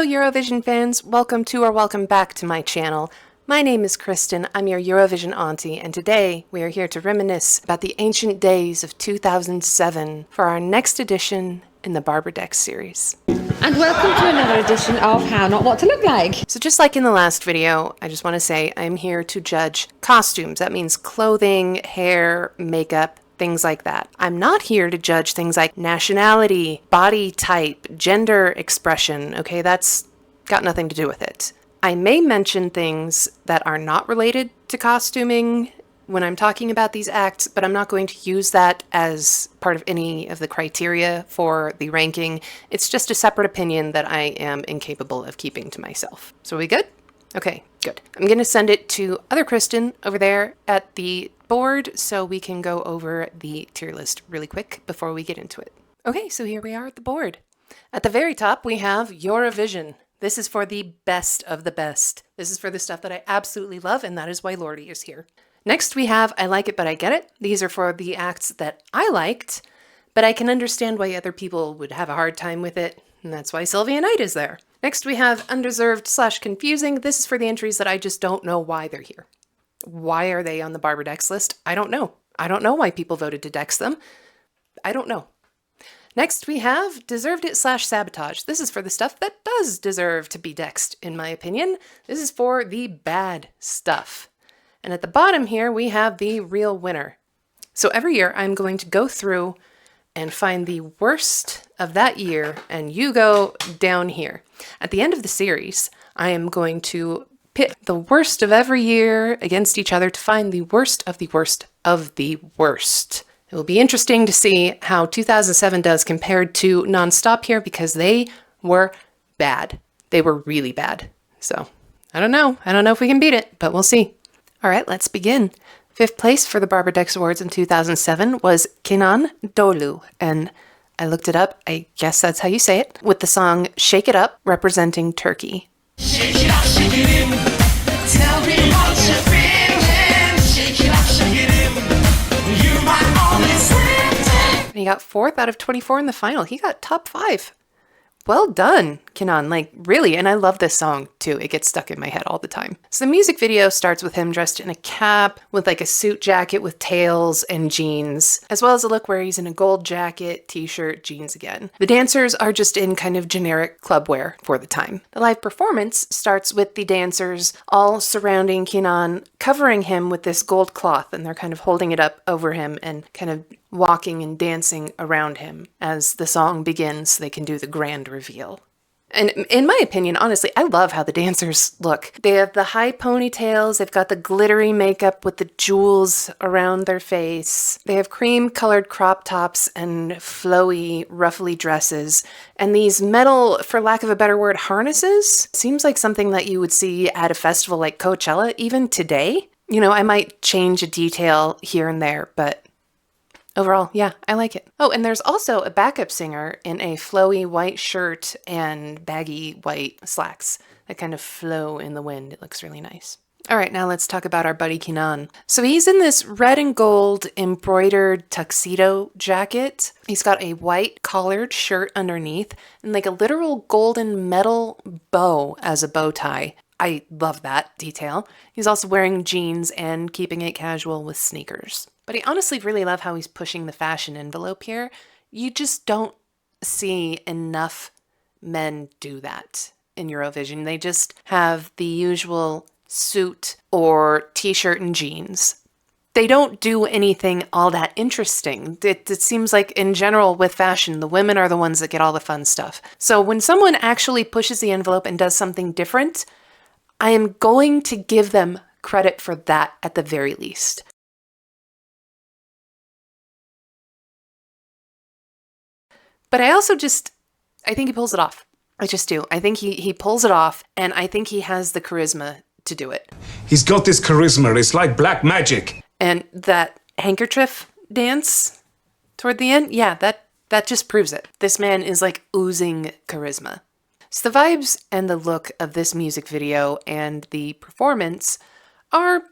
Eurovision fans, welcome to or welcome back to my channel. My name is Kristen, I'm your Eurovision auntie, and today we are here to reminisce about the ancient days of 2007 for our next edition in the Barbara Dex series. And welcome to another edition of How Not What to Look Like. So just like in the last video, I just want to say I'm here to judge costumes. That means clothing, hair, makeup, things like that. I'm not here to judge things like nationality, body type, gender expression, okay? That's got nothing to do with it. I may mention things that are not related to costuming when I'm talking about these acts, but I'm not going to use that as part of any of the criteria for the ranking. It's just a separate opinion that I am incapable of keeping to myself. So are we good? Okay, good. I'm going to send it to other Kristen over there at the board so we can go over the tier list really quick before we get into it. Okay, so here we are at the board. At the very top, we have Eurovision. This is for the best of the best. This is for the stuff that I absolutely love, and that is why Lordy is here. Next, we have I Like It But I Get It. These are for the acts that I liked, but I can understand why other people would have a hard time with it, and that's why Sylvia Knight is there. Next, we have Undeserved/Confusing. This is for the entries that I just don't know why they're here. Why are they on the Barbara Dex list? I don't know. I don't know why people voted to Dex them. I don't know. Next, we have Deserved It/Sabotage. This is for the stuff that does deserve to be Dexed, in my opinion. This is for the bad stuff. And at the bottom here, we have the real winner. So every year, I'm going to go through and find the worst of that year, and you go down here. At the end of the series, I am going to pit the worst of every year against each other to find the worst of the worst of the worst. It will be interesting to see how 2007 does compared to Nonstop here, because they were bad. They were really bad. So I don't know. I don't know if we can beat it, but we'll see. All right, let's begin. 5th place for the Barbara Dex Awards in 2007 was Kenan Doğulu, and I looked it up, I guess that's how you say it, with the song Shake It Up, representing Turkey. Shake it up, shake it in. Tell me what you're feeling. Shake it up, shake it in. You my only sweetie. And he got 4th out of 24 in the final. He got top 5. Well done, Kenan, like really, and I love this song too. It gets stuck in my head all the time. So the music video starts with him dressed in a cap with like a suit jacket with tails and jeans, as well as a look where he's in a gold jacket, t-shirt, jeans again. The dancers are just in kind of generic club wear for the time. The live performance starts with the dancers all surrounding Kenan, covering him with this gold cloth, and they're kind of holding it up over him and kind of walking and dancing around him as the song begins so they can do the grand reveal. And in my opinion, honestly, I love how the dancers look. They have the high ponytails, they've got the glittery makeup with the jewels around their face. They have cream-colored crop tops and flowy, ruffly dresses. And these metal, for lack of a better word, harnesses. Seems like something that you would see at a festival like Coachella, even today. You know, I might change a detail here and there, but overall, yeah, I like it. Oh, and there's also a backup singer in a flowy white shirt and baggy white slacks that kind of flow in the wind. It looks really nice. All right, now let's talk about our buddy Kenan. So he's in this red and gold embroidered tuxedo jacket. He's got a white collared shirt underneath and like a literal golden metal bow as a bow tie. I love that detail. He's also wearing jeans and keeping it casual with sneakers. But I honestly really love how he's pushing the fashion envelope here. You just don't see enough men do that in Eurovision. They just have the usual suit or t-shirt and jeans. They don't do anything all that interesting. It seems like in general with fashion, the women are the ones that get all the fun stuff. So when someone actually pushes the envelope and does something different, I am going to give them credit for that at the very least. But I also I think he pulls it off. I just do. I think he pulls it off, and I think he has the charisma to do it. He's got this charisma. It's like black magic. And that handkerchief dance toward the end, yeah, that just proves it. This man is like oozing charisma. So the vibes and the look of this music video and the performance are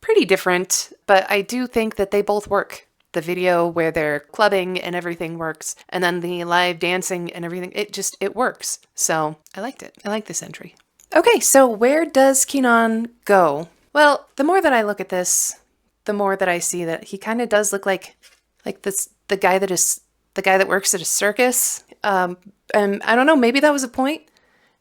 pretty different, but I do think that they both work. the video where they're clubbing and everything works, and then the live dancing and everything, it works. So I liked it. I like this entry. Okay, so where does Keenan go? Well, the more that I look at this, the more that I see that he kind of does look like the guy that works at a circus. And I don't know, maybe that was a point.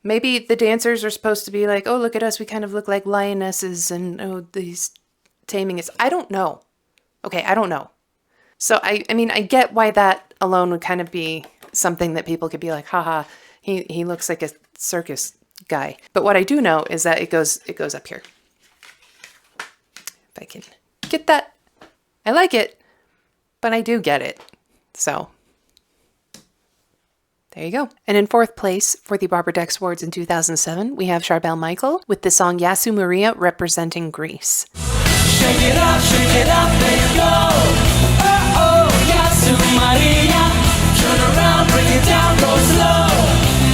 Maybe the dancers are supposed to be like, oh, look at us, we kind of look like lionesses, and oh, these taming is. I don't know. Okay, I don't know. So I mean, I get why that alone would kind of be something that people could be like, haha, he looks like a circus guy. But what I do know is that it goes up here. If I can get that. I like it, but I do get it. So there you go. And in fourth place for the Barbara Dex Awards in 2007, we have Charbel Michael with the song Yasu Maria representing Greece. Shake it up, there you go. Oh, Yasu Maria. Turn around, bring it down, go slow.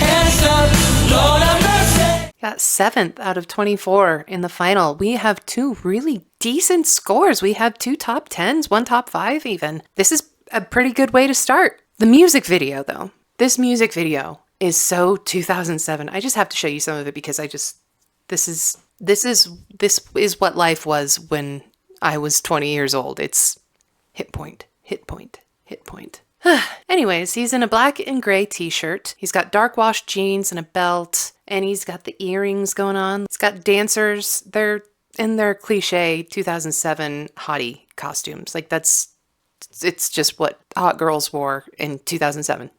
Hands up, Lord have mercy. Got 7th out of 24 in the final. We have 2 really decent scores. We have 2 top 10s, 1 top 5 even. This is a pretty good way to start. The music video though. This music video is so 2007. I just have to show you some of it because this is what life was when I was 20 years old. It's hit point, hit point, hit point. Anyways, he's in a black and gray t-shirt. He's got dark washed jeans and a belt, and he's got the earrings going on. He's got dancers. They're in their cliche 2007 hottie costumes. Like it's just what hot girls wore in 2007.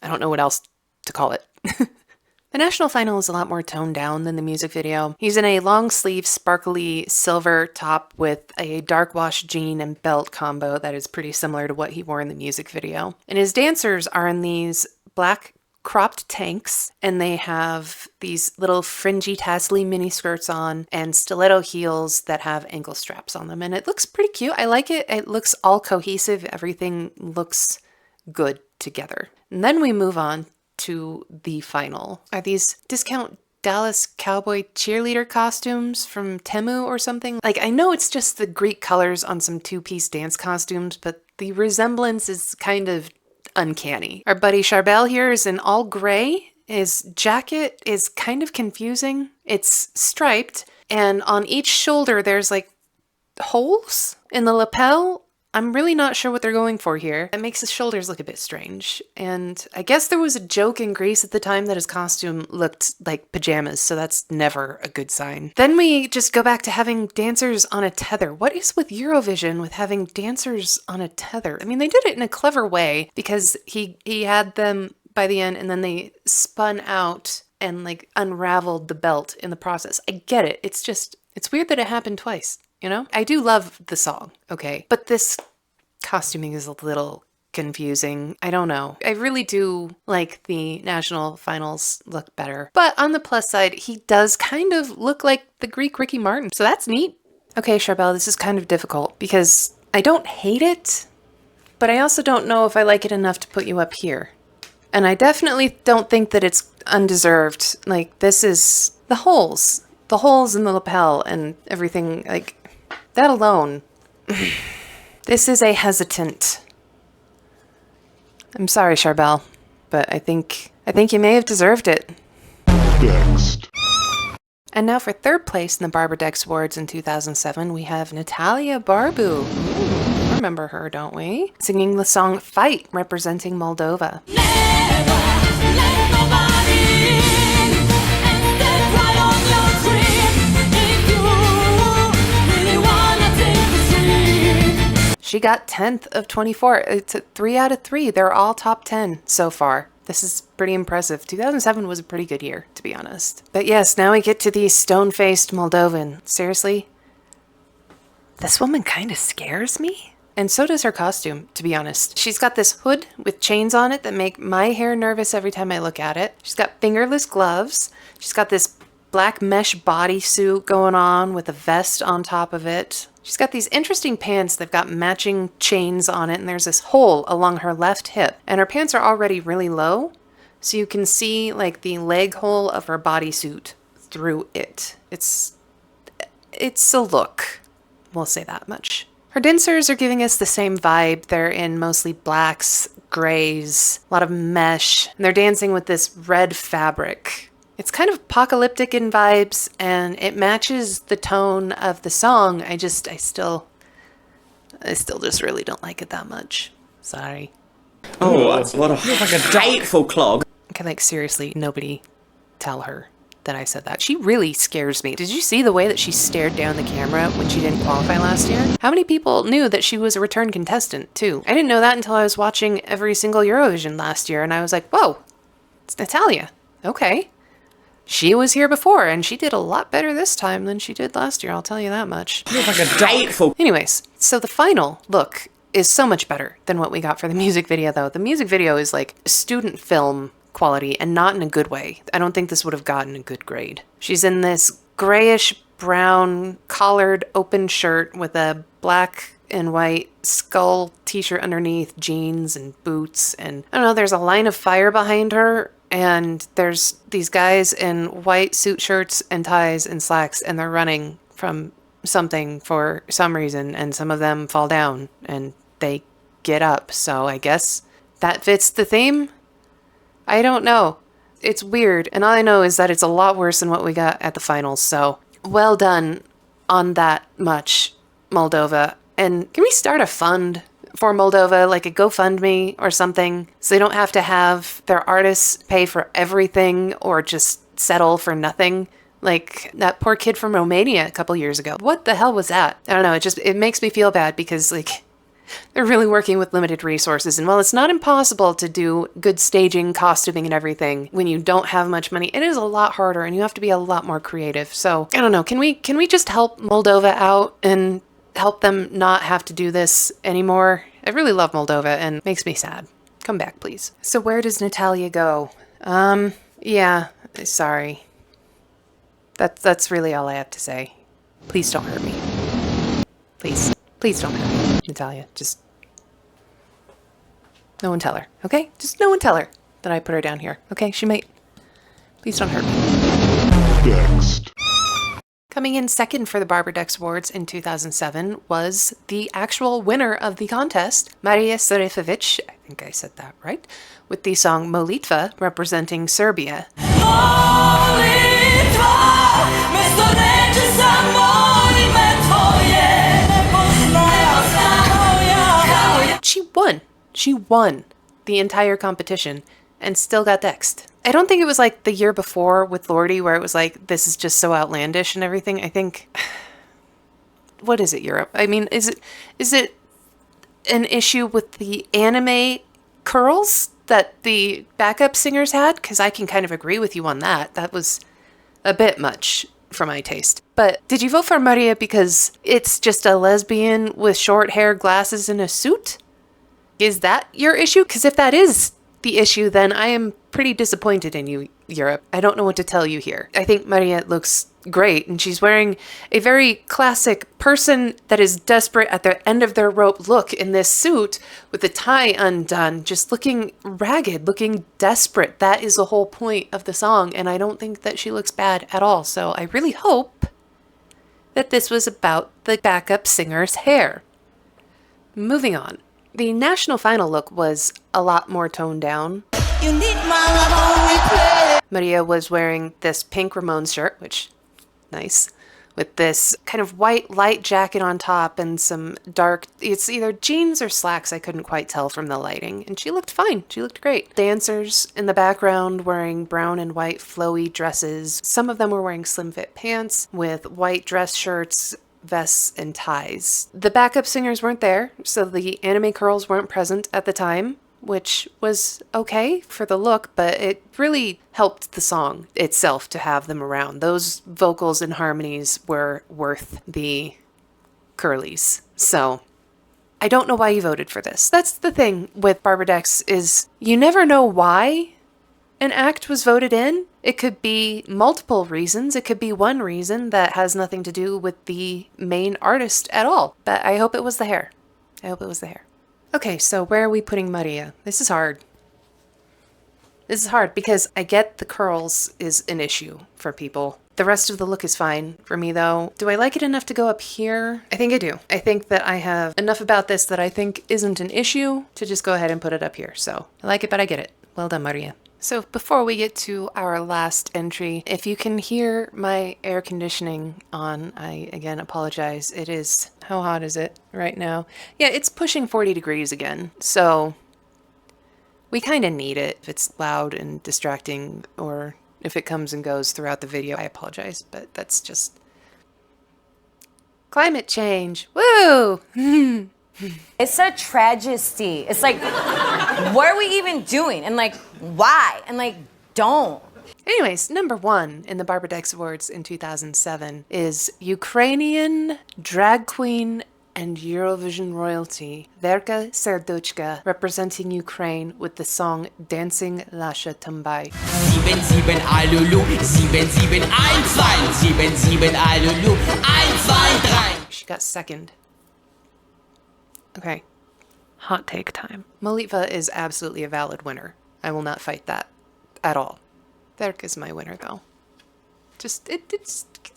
I don't know what else to call it. The national final is a lot more toned down than the music video. He's in a long sleeve, sparkly silver top with a dark wash jean and belt combo that is pretty similar to what he wore in the music video. And his dancers are in these black cropped tanks, and they have these little fringy, tassely mini skirts on and stiletto heels that have ankle straps on them. And it looks pretty cute. I like it. It looks all cohesive. Everything looks good together. And then we move on to the final. Are these discount Dallas cowboy cheerleader costumes from Temu or something? Like, I know it's just the Greek colors on some 2-piece dance costumes, but the resemblance is kind of uncanny. Our buddy Charbel here is in all gray. His jacket is kind of confusing. It's striped, and on each shoulder there's like holes in the lapel. I'm really not sure what they're going for here. It makes his shoulders look a bit strange. And I guess there was a joke in Greece at the time that his costume looked like pajamas, so that's never a good sign. Then we just go back to having dancers on a tether. What is with Eurovision with having dancers on a tether? I mean, they did it in a clever way because he had them by the end and then they spun out and like unraveled the belt in the process. I get it. It's weird that it happened twice. You know, I do love the song, okay, but this costuming is a little confusing. I don't know. I really do like the national finals look better. But on the plus side, he does kind of look like the Greek Ricky Martin, so that's neat. Okay, Charbel, this is kind of difficult because I don't hate it, but I also don't know if I like it enough to put you up here. And I definitely don't think that it's undeserved. Like, this is the holes in the lapel and everything, like, that alone. This is a hesitant. I'm sorry, Charbel, but I think you may have deserved it. Next. And now for third place in the Barbara Dex Awards in 2007, we have Natalia Barbu. Ooh, remember her, don't we? Singing the song Fight, representing Moldova. She got 10th of 24. It's a 3 out of 3. They're all top 10 so far. This is pretty impressive. 2007 was a pretty good year, to be honest. But yes, now we get to the stone-faced Moldovan. Seriously? This woman kind of scares me. And so does her costume, to be honest. She's got this hood with chains on it that make my hair nervous every time I look at it. She's got fingerless gloves. She's got this black mesh bodysuit going on with a vest on top of it. She's got these interesting pants. They've got matching chains on it, and there's this hole along her left hip. And her pants are already really low, so you can see like the leg hole of her bodysuit through it. It's a look. We'll say that much. Her dancers are giving us the same vibe. They're in mostly blacks, grays, a lot of mesh, and they're dancing with this red fabric. It's kind of apocalyptic in vibes, and it matches the tone of the song. I still just really don't like it that much. Sorry. Oh, what a like a hateful clog. Okay, like seriously, nobody tell her that I said that. She really scares me. Did you see the way that she stared down the camera when she didn't qualify last year? How many people knew that she was a return contestant, too? I didn't know that until I was watching every single Eurovision last year, and I was like, whoa, it's Natalia. Okay. She was here before, and she did a lot better this time than she did last year, I'll tell you that much. Like a hateful. Anyways, so the final look is so much better than what we got for the music video, though. The music video is like student film quality, and not in a good way. I don't think this would have gotten a good grade. She's in this grayish brown collared open shirt with a black and white skull t-shirt underneath, jeans and boots, and I don't know, there's a line of fire behind her, and there's these guys in white suit shirts and ties and slacks, and they're running from something for some reason, and some of them fall down and they get up, so I guess that fits the theme? I don't know. It's weird, and all I know is that it's a lot worse than what we got at the finals, so well done on that much, Moldova. And can we start a fund for Moldova, like a GoFundMe or something, so they don't have to have their artists pay for everything or just settle for nothing? Like that poor kid from Romania a couple years ago. What the hell was that? I don't know, it makes me feel bad because, like, they're really working with limited resources, and while it's not impossible to do good staging, costuming, and everything when you don't have much money, it is a lot harder, and you have to be a lot more creative. So, I don't know, can we just help Moldova out and help them not have to do this anymore? I really love Moldova, and it makes me sad. Come back, please. So where does Natalia go? Yeah, sorry. That's really all I have to say. Please don't hurt me. Please don't hurt me, Natalia. Just no one tell her, okay? Just no one tell her that I put her down here, okay? She might. Please don't hurt me. Next. Coming in second for the Barbara Dex Awards in 2007 was the actual winner of the contest, Maria Srefovic, I think I said that right, with the song Molitva representing Serbia. She won the entire competition and still got dexed. I don't think it was like the year before with Lordi where it was like, this is just so outlandish and everything. I think, what is it, Europe? I mean, is it an issue with the anime curls that the backup singers had? Because I can kind of agree with you on that. That was a bit much for my taste. But did you vote for Maria because it's just a lesbian with short hair, glasses, and a suit? Is that your issue? Because if that is the issue, then I am pretty disappointed in you, Europe. I don't know what to tell you here. I think Maria looks great, and she's wearing a very classic person that is desperate at the end of their rope look in this suit with the tie undone, just looking ragged, looking desperate. That is the whole point of the song, and I don't think that she looks bad at all. So I really hope that this was about the backup singer's hair. Moving on. The national final look was a lot more toned down. You need my love only play. Maria was wearing this pink Ramones shirt, which, nice, with this kind of white light jacket on top and some dark, it's either jeans or slacks, I couldn't quite tell from the lighting. And she looked fine. She looked great. Dancers in the background wearing brown and white flowy dresses. Some of them were wearing slim fit pants with white dress shirts, vests, and ties. The backup singers weren't there, so the anime curls weren't present at the time, which was okay for the look, but it really helped the song itself to have them around. Those vocals and harmonies were worth the curlies. So I don't know why you voted for this. That's the thing with Barbara Dex, is you never know why an act was voted in. It could be multiple reasons. It could be one reason that has nothing to do with the main artist at all. But I hope it was the hair. I hope it was the hair. Okay, so where are we putting Maria? This is hard. This is hard because I get the curls is an issue for people. The rest of the look is fine for me though. Do I like it enough to go up here? I think I do. I think that I have enough about this that I think isn't an issue to just go ahead and put it up here. So I like it, but I get it. Well done, Maria. So before we get to our last entry, if you can hear my air conditioning on, I again apologize. It is, how hot is it right now? Yeah, it's pushing 40 degrees again. So we kind of need it if it's loud and distracting, or if it comes and goes throughout the video. I apologize, but that's just climate change. Woo! It's a tragedy. It's like, what are we even doing? And like, why? And like, don't. Anyways, number 1 in the Barbara Dex Awards in 2007 is Ukrainian drag queen and Eurovision royalty, Verka Serduchka, representing Ukraine with the song Dancing Lasha Tambai. 77 Alulu, 7712, 77 Alulu, 123. She got second. Okay, hot take time. Molitva is absolutely a valid winner. I will not fight that at all. Verka's my winner though. It's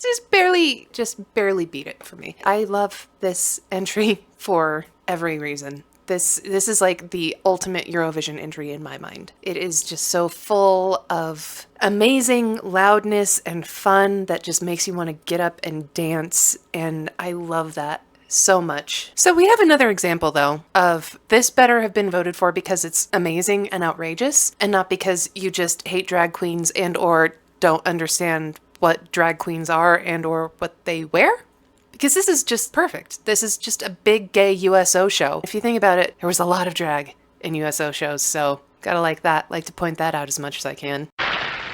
just barely beat it for me. I love this entry for every reason. This is like the ultimate Eurovision entry in my mind. It is just so full of amazing loudness and fun that just makes you want to get up and dance, and I love that so much. So we have another example though of this better have been voted for because it's amazing and outrageous, and not because you just hate drag queens and or don't understand what drag queens are and or what they wear. Because this is just perfect. This is just a big gay USO show. If you think about it, there was a lot of drag in USO shows, so gotta like that. Like to point that out as much as I can.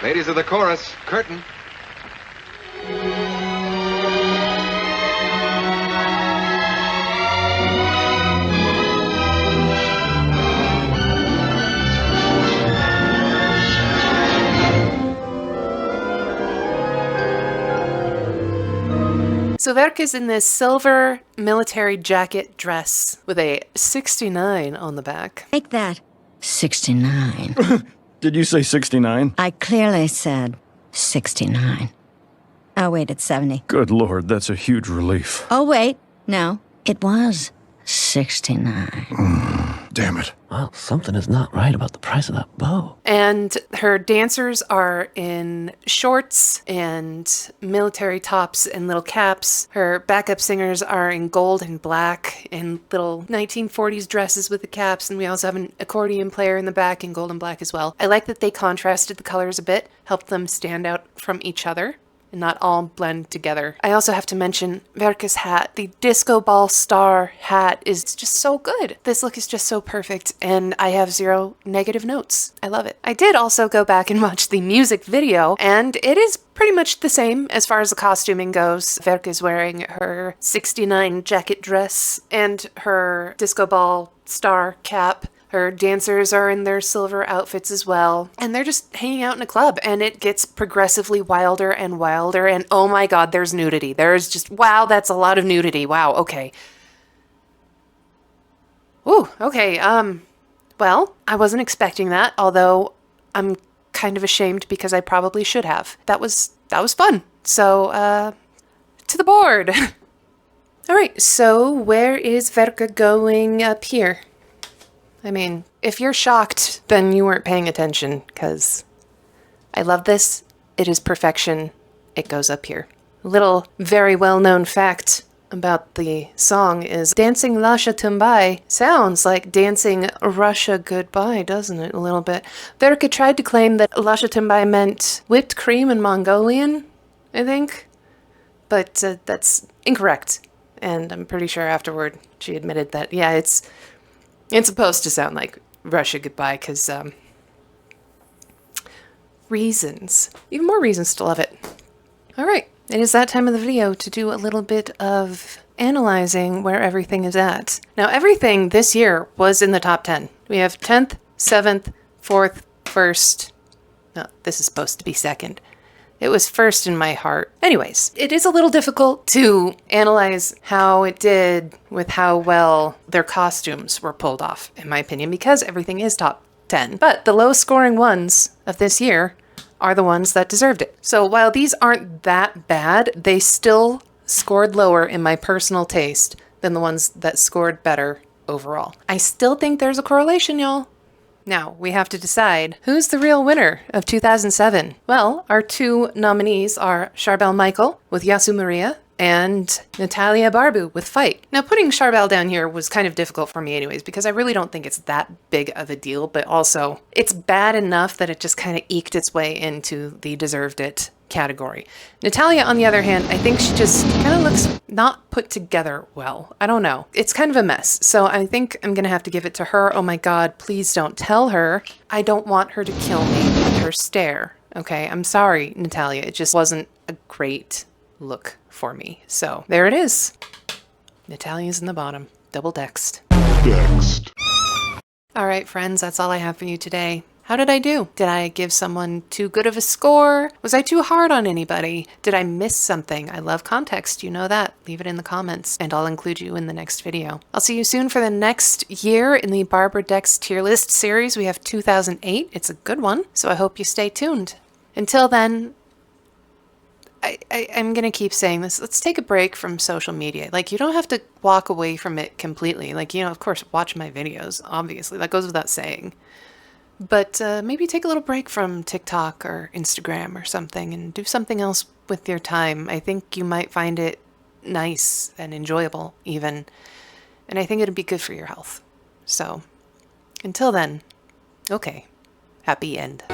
Ladies of the chorus, curtain. So Verka's in this silver military jacket dress with a 69 on the back. Take that. 69. Did you say 69? I clearly said 69. Oh, wait, it's 70. Good Lord, that's a huge relief. Oh, wait. No, it was 69. Damn it. Well, something is not right about the price of that bow. And her dancers are in shorts and military tops and little caps. Her backup singers are in gold and black and little 1940s dresses with the caps. And we also have an accordion player in the back in gold and black as well. I like that they contrasted the colors a bit, helped them stand out from each other and not all blend together. I also have to mention Verka's hat. The disco ball star hat is just so good. This look is just so perfect, and I have 0 negative notes. I love it. I did also go back and watch the music video, and it is pretty much the same as far as the costuming goes. Verka's wearing her 69 jacket dress and her disco ball star cap. Her dancers are in their silver outfits as well, and they're just hanging out in a club, and it gets progressively wilder and wilder, and oh my god, there's nudity. There's just, wow, that's a lot of nudity. Wow, okay. Ooh, okay, well, I wasn't expecting that, although I'm kind of ashamed because I probably should have. That was fun. So, to the board. All right, so where is Verka going up here? I mean, if you're shocked, then you weren't paying attention, because I love this. It is perfection. It goes up here. A little very well-known fact about the song is Dancing Lasha Tambai sounds like dancing Russia goodbye, doesn't it, a little bit? Verka tried to claim that Lasha Tambai meant whipped cream in Mongolian, I think, but that's incorrect. And I'm pretty sure afterward she admitted that, yeah, it's supposed to sound like Russia goodbye because, reasons. Even more reasons to love it. All right, it is that time of the video to do a little bit of analyzing where everything is at. Now, everything this year was in the top 10. We have 10th, 7th, 4th, 1st. No, this is supposed to be 2nd. It was 1st in my heart. Anyways, it is a little difficult to analyze how it did with how well their costumes were pulled off, in my opinion, because everything is top 10. But the low scoring ones of this year are the ones that deserved it. So while these aren't that bad, they still scored lower in my personal taste than the ones that scored better overall. I still think there's a correlation, y'all. Now, we have to decide who's the real winner of 2007. Well, our two nominees are Charbel Michael with Yasu Maria and Natalia Barbu with Fight. Now, putting Charbel down here was kind of difficult for me anyways, because I really don't think it's that big of a deal, but also it's bad enough that it just kind of eked its way into the deserved it category. Natalia, on the other hand, I think she just kind of looks not put together well. I don't know. It's kind of a mess. So I think I'm going to have to give it to her. Oh my God, please don't tell her. I don't want her to kill me with her stare. Okay, I'm sorry, Natalia. It just wasn't a great look for me. So there it is. Natalia's in the bottom. Double dexed. Next. All right, friends, that's all I have for you today. How did I do? Did I give someone too good of a score? Was I too hard on anybody? Did I miss something? I love context, you know that. Leave it in the comments, and I'll include you in the next video. I'll see you soon for the next year in the Barbara Dex tier list series. We have 2008. It's a good one, so I hope you stay tuned. Until then, I'm going to keep saying this. Let's take a break from social media. Like, you don't have to walk away from it completely. Like, of course, watch my videos, obviously. That goes without saying. But maybe take a little break from TikTok or Instagram or something and do something else with your time. I think you might find it nice and enjoyable even. And I think it'd be good for your health. So, until then, okay, happy end.